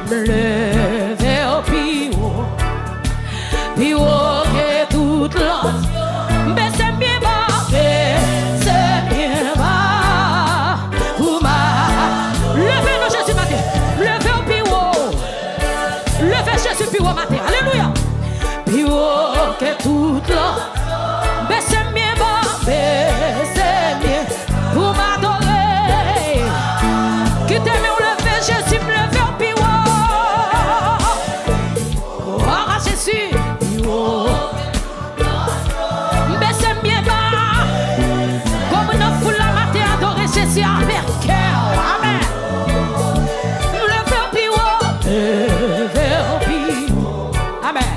me lever au plus haut que toute l'autre. Mais c'est bien bas, c'est bien bas. Vous m'a levé le Jésus matin, levé au plus haut, levé Jésus plus haut matin. Alléluia. Plus haut que toute l'autre. Mais c'est bien bas, c'est bien. Vous m'adorez. Qui t'aime ou lever Jésus, me lever au plus haut. Oh Jésus, plus haut. Mais c'est bien bas. Comme une foule la matin adorer Jésus avec cœur. Amen. Lever au plus haut. Lever au plus haut. Amen.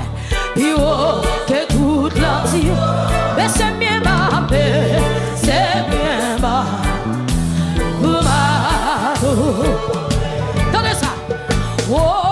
Plus haut que toute l'entière. Mais c'est bien bas, c'est bien bas. Attendez ça. Oh.